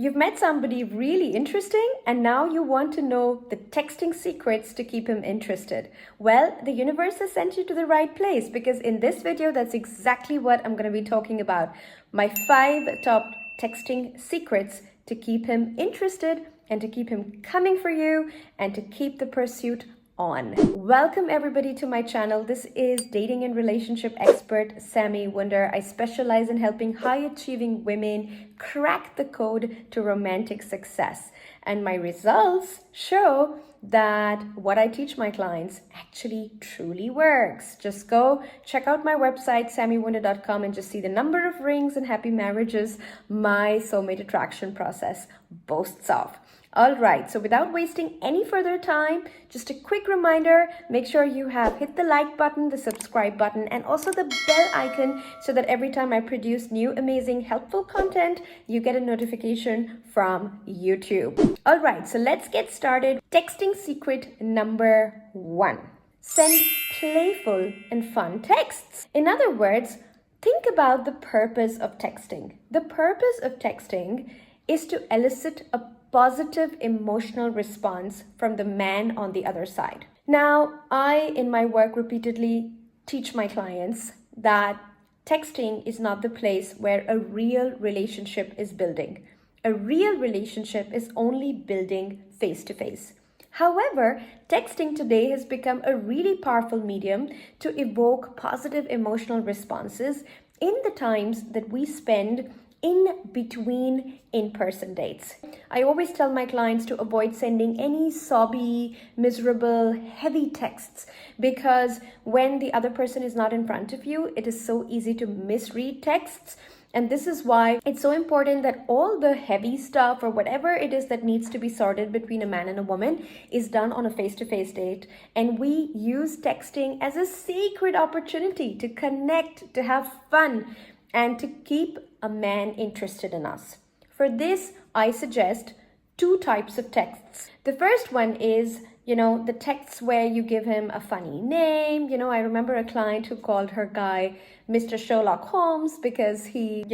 You've met somebody really interesting and now you want to know the texting secrets to keep him interested. Well, the universe has sent you to the right place because in this video, that's exactly what I'm going to be talking about. My 5 top texting secrets to keep him interested and to keep him coming for you and to keep the pursuit on. Welcome everybody to my channel. This is dating and relationship expert Sami Wunder. I specialize in helping high achieving women crack the code to romantic success. And my results show that what I teach my clients actually truly works. Just go check out my website, samiwunder.com, and just see the number of rings and happy marriages my soulmate attraction process boasts of. All right, so without wasting any further time, just a quick reminder, make sure you have hit the like button, the subscribe button, and also the bell icon so that every time I produce new, amazing, helpful content, you get a notification from YouTube. All right, so let's get started. Texting secret number 1. Send playful and fun texts. In other words, think about the purpose of texting. The purpose of texting is to elicit a positive emotional response from the man on the other side. Now, I, in my work, repeatedly teach my clients that texting is not the place where a real relationship is building. A real relationship is only building face to face. However, texting today has become a really powerful medium to evoke positive emotional responses in the times that we spend in between in-person dates. I always tell my clients to avoid sending any sobby, miserable, heavy texts because when the other person is not in front of you, it is so easy to misread texts. And this is why it's so important that all the heavy stuff or whatever it is that needs to be sorted between a man and a woman is done on a face-to-face date. And we use texting as a sacred opportunity to connect, to have fun, and to keep a man interested in us. For this, I suggest 2 types of texts. The first one is, the texts where you give him a funny name. I remember a client who called her guy Mr. Sherlock Holmes because he,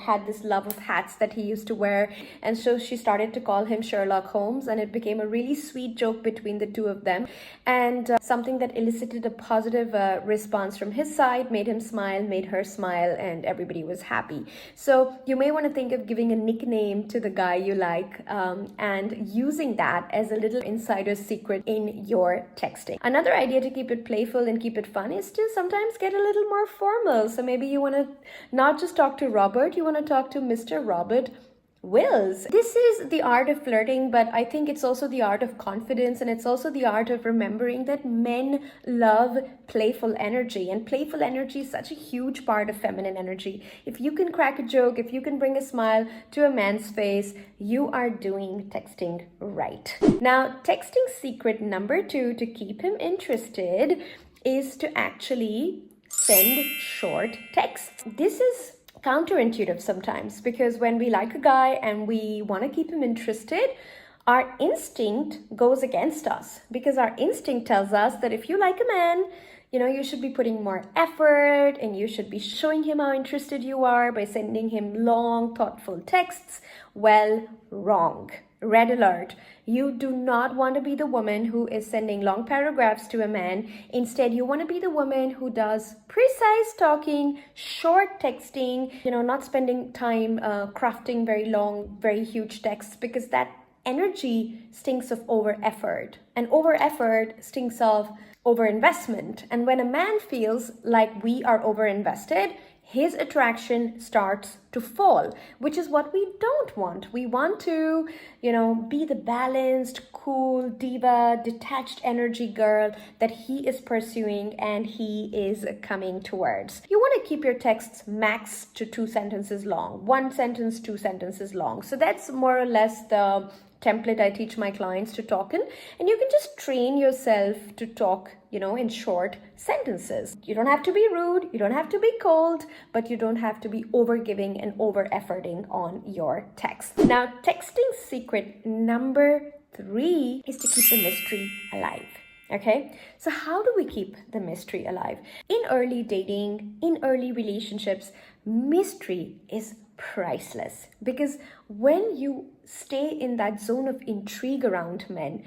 had this love of hats that he used to wear. And so she started to call him Sherlock Holmes, and it became a really sweet joke between the two of them. And something that elicited a positive response from his side, made him smile, made her smile, and everybody was happy. So you may want to think of giving a nickname to the guy you like and using that as a little insider secret in your texting. Another idea to keep it playful and keep it fun is to sometimes get a little more formal. So maybe you want to not just talk to Robert, you want to talk to Mr. Robert Wills. This is the art of flirting, but I think it's also the art of confidence, and it's also the art of remembering that men love playful energy, and playful energy is such a huge part of feminine energy. If you can crack a joke, if you can bring a smile to a man's face, you are doing texting right. Now, texting secret number 2 to keep him interested is to actually send short texts. This is counterintuitive sometimes because when we like a guy and we want to keep him interested, our instinct goes against us because our instinct tells us that if you like a man, you should be putting more effort and you should be showing him how interested you are by sending him long, thoughtful texts. Well, wrong. Red alert. You do not want to be the woman who is sending long paragraphs to a man. Instead, you want to be the woman who does precise talking, short texting, not spending time crafting very long, very huge texts, because that energy stinks of over effort, and over effort stinks of over investment. And when a man feels like we are over invested, his attraction starts to fall, which is what we don't want. We want to, be the balanced, cool, diva, detached energy girl that he is pursuing and he is coming towards. You want to keep your texts max to 2 sentences long, 1 sentence, 2 sentences long. So that's more or less the template I teach my clients to talk in, and you can just train yourself to talk, in short sentences. You don't have to be rude, you don't have to be cold, but you don't have to be over giving and over efforting on your text. Now, texting secret number 3 is to keep the mystery alive. Okay, so how do we keep the mystery alive? In early dating, in early relationships, mystery is priceless, because when you stay in that zone of intrigue around men,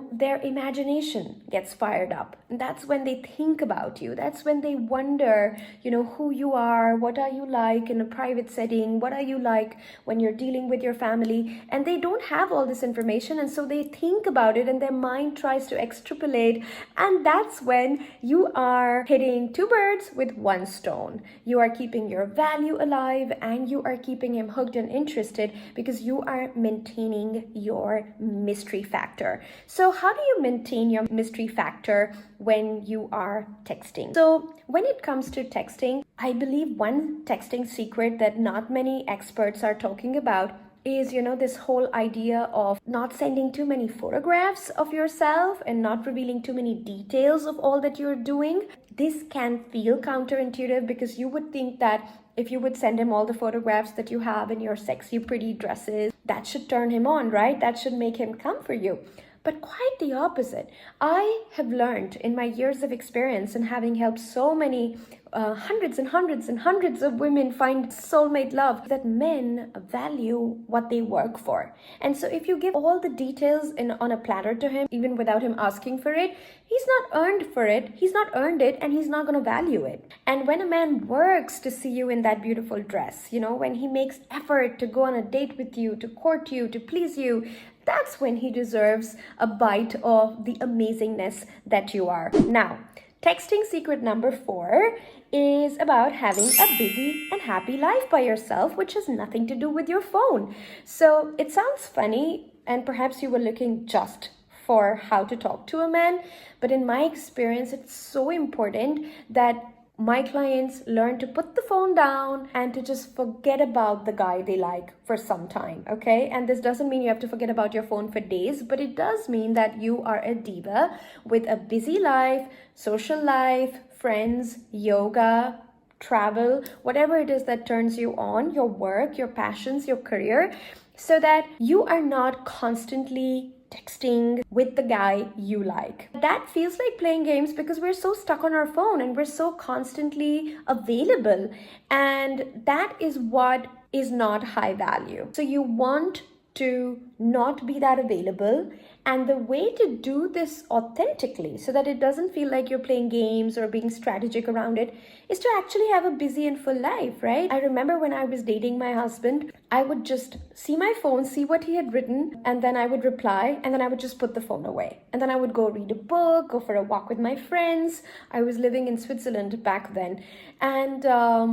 their imagination gets fired up. And that's when they think about you. That's when they wonder, who you are, what are you like in a private setting, what are you like when you're dealing with your family. And they don't have all this information. And so they think about it and their mind tries to extrapolate. And that's when you are hitting two birds with one stone. You are keeping your value alive and you are keeping him hooked and interested because you are maintaining your mystery factor. So how do you maintain your mystery factor when you are texting? So when it comes to texting, I believe one texting secret that not many experts are talking about is, this whole idea of not sending too many photographs of yourself and not revealing too many details of all that you're doing. This can feel counterintuitive because you would think that if you would send him all the photographs that you have in your sexy, pretty dresses, that should turn him on, right? That should make him come for you. But quite the opposite. I have learned in my years of experience and having helped so many hundreds and hundreds and hundreds of women find soulmate love, that men value what they work for. And so if you give all the details on a platter to him, even without him asking for it, he's not earned for it, he's not earned it, and he's not going to value it. And when a man works to see you in that beautiful dress, when he makes effort to go on a date with you, to court you, to please you, that's when he deserves a bite of the amazingness that you are. Now, texting secret number 4 is about having a busy and happy life by yourself, which has nothing to do with your phone. So it sounds funny, and perhaps you were looking just for how to talk to a man, but in my experience, it's so important that my clients learn to put the phone down and to just forget about the guy they like for some time, okay? And this doesn't mean you have to forget about your phone for days, but it does mean that you are a diva with a busy life, social life, friends, yoga, travel, whatever it is that turns you on, your work, your passions, your career, so that you are not constantly texting with the guy you like. That feels like playing games because we're so stuck on our phone and we're so constantly available, and that is what is not high value. So you want to not be that available, and the way to do this authentically so that it doesn't feel like you're playing games or being strategic around it is to actually have a busy and full life, right? I remember when I was dating my husband, I would just see my phone, see what he had written, and then I would reply, and then I would just put the phone away. And then I would go read a book, go for a walk with my friends. I was living in Switzerland back then. And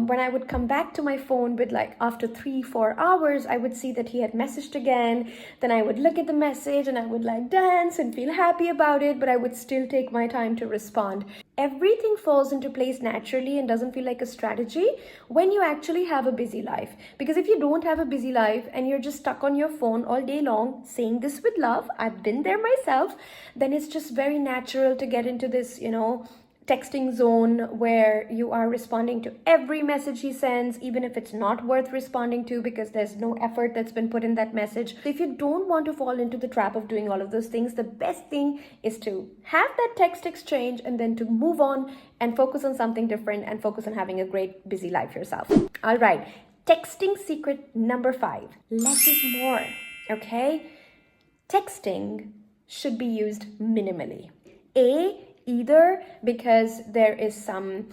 when I would come back to my phone with after 3-4 hours, I would see that he had messaged again. Then I would look at the message and I would dance and feel happy about it, but I would still take my time to respond. Everything falls into place naturally and doesn't feel like a strategy when you actually have a busy life. Because if you don't have a busy life and you're just stuck on your phone all day long, saying this with love, I've been there myself, then it's just very natural to get into this, texting zone where you are responding to every message he sends, even if it's not worth responding to because there's no effort that's been put in that message. So if you don't want to fall into the trap of doing all of those things, the best thing is to have that text exchange and then to move on and focus on something different and focus on having a great busy life yourself. All right, texting secret number 5. Less is more, okay? Texting should be used minimally. Either because there is some,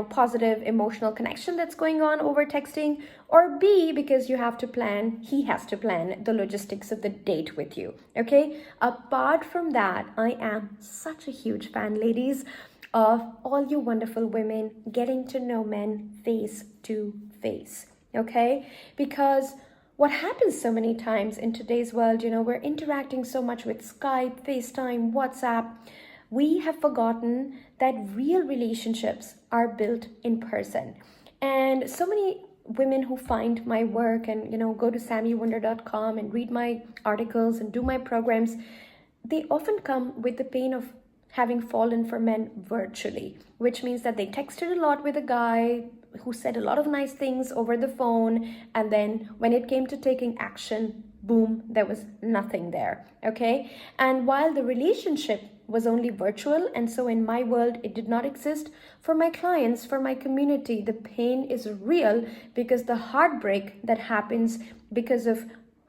positive emotional connection that's going on over texting, or B, because he has to plan the logistics of the date with you, okay? Apart from that, I am such a huge fan, ladies, of all you wonderful women getting to know men face to face, okay? Because what happens so many times in today's world, we're interacting so much with Skype, FaceTime, WhatsApp. We have forgotten that real relationships are built in person. And so many women who find my work and, go to SamiWunder.com and read my articles and do my programs, they often come with the pain of having fallen for men virtually, which means that they texted a lot with a guy who said a lot of nice things over the phone, and then when it came to taking action, boom, there was nothing there, okay? And while the relationship was only virtual, and so in my world, it did not exist, for my clients, for my community, the pain is real, because the heartbreak that happens because of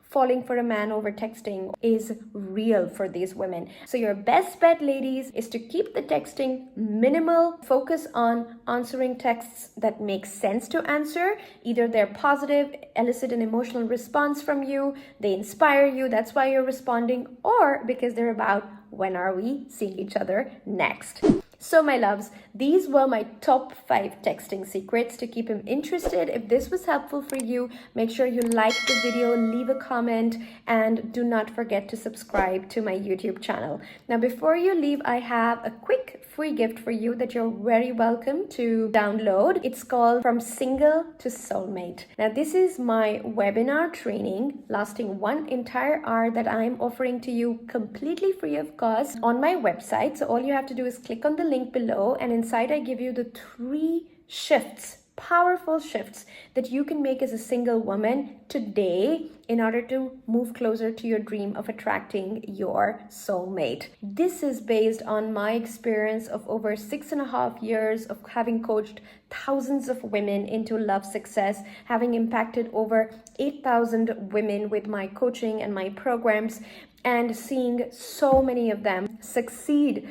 falling for a man over texting is real for these women. So your best bet, ladies, is to keep the texting minimal. Focus on answering texts that make sense to answer. Either they're positive, elicit an emotional response from you, they inspire you, that's why you're responding, or because they're about when are we seeing each other next. So my loves, these were my top 5 texting secrets to keep him interested. If this was helpful for you, make sure you like the video, leave a comment, and do not forget to subscribe to my YouTube channel. Now, before you leave, I have a quick free gift for you that you're very welcome to download. It's called From Single to Soulmate. Now, this is my webinar training lasting 1 entire hour that I'm offering to you completely free of cost on my website. So all you have to do is click on the link below, and inside I give you the 3 shifts, powerful shifts that you can make as a single woman today in order to move closer to your dream of attracting your soulmate. This is based on my experience of over 6.5 years of having coached thousands of women into love success, having impacted over 8,000 women with my coaching and my programs, and seeing so many of them succeed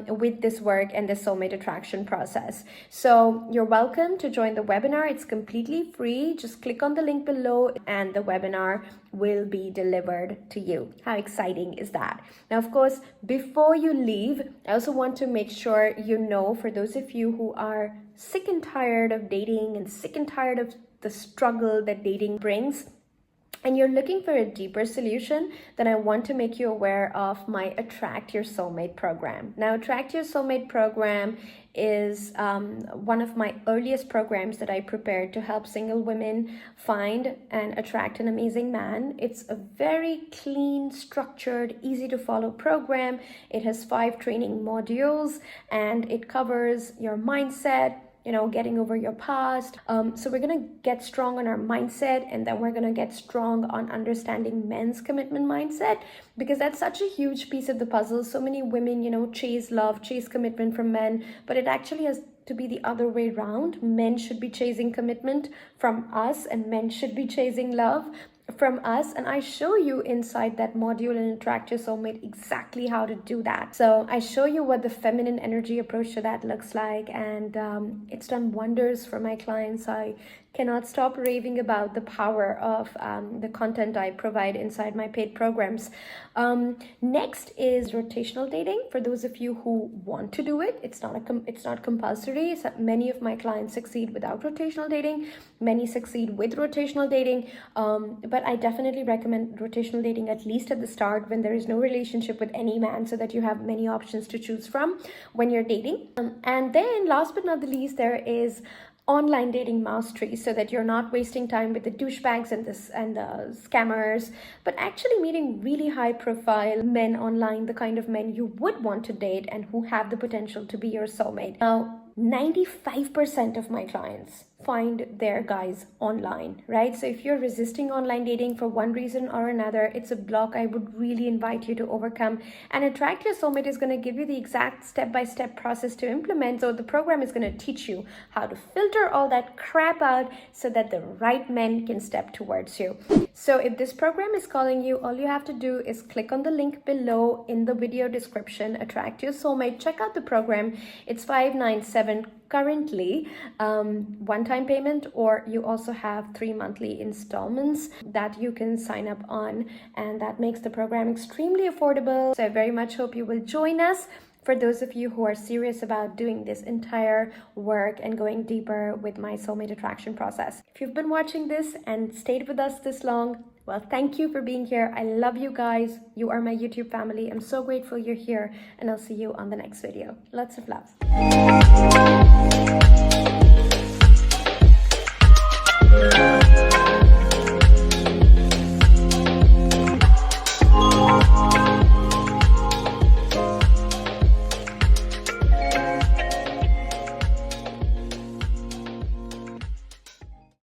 with this work and the soulmate attraction process. So you're welcome to join the webinar. It's completely free. Just click on the link below and the webinar will be delivered to you. How exciting is that? Now, of course, before you leave, I also want to make sure you know, for those of you who are sick and tired of dating and sick and tired of the struggle that dating brings, and you're looking for a deeper solution, then I want to make you aware of my Attract Your Soulmate program. Now, Attract Your Soulmate program is one of my earliest programs that I prepared to help single women find and attract an amazing man. It's a very clean, structured, easy to follow program. It has 5 training modules, and it covers your mindset, getting over your past. So we're going to get strong on our mindset, and then we're going to get strong on understanding men's commitment mindset, because that's such a huge piece of the puzzle. So many women, chase love, chase commitment from men, but it actually has to be the other way around. Men should be chasing commitment from us, and men should be chasing love from us. And I show you inside that module in Attract Your Soulmate exactly how to do that. So I show you what the feminine energy approach to that looks like, and it's done wonders for my clients. I cannot stop raving about the power of the content I provide inside my paid programs. Next is rotational dating. For those of you who want to do it, it's not compulsory. So many of my clients succeed without rotational dating. Many succeed with rotational dating. But I definitely recommend rotational dating, at least at the start, when there is no relationship with any man, so that you have many options to choose from when you're dating. And then last but not the least, there is online dating mastery, so that you're not wasting time with the douchebags and the scammers, but actually meeting really high profile men online, the kind of men you would want to date and who have the potential to be your soulmate. Now, 95% of my clients find their guys online, right? So if you're resisting online dating for one reason or another, it's a block I would really invite you to overcome. And Attract Your Soulmate is going to give you the exact step-by-step process to implement. So the program is going to teach you how to filter all that crap out so that the right men can step towards you. So if this program is calling you, all you have to do is click on the link below in the video description, Attract Your Soulmate. Check out the program. It's $597 currently, one-time payment, or you also have 3 monthly installments that you can sign up on, and that makes the program extremely affordable. So I very much hope you will join us, for those of you who are serious about doing this entire work and going deeper with my soulmate attraction process. If you've been watching this and stayed with us this long, well, thank you for being here. I love you guys. You are my YouTube family. I'm so grateful you're here, and I'll see you on the next video. Lots of love.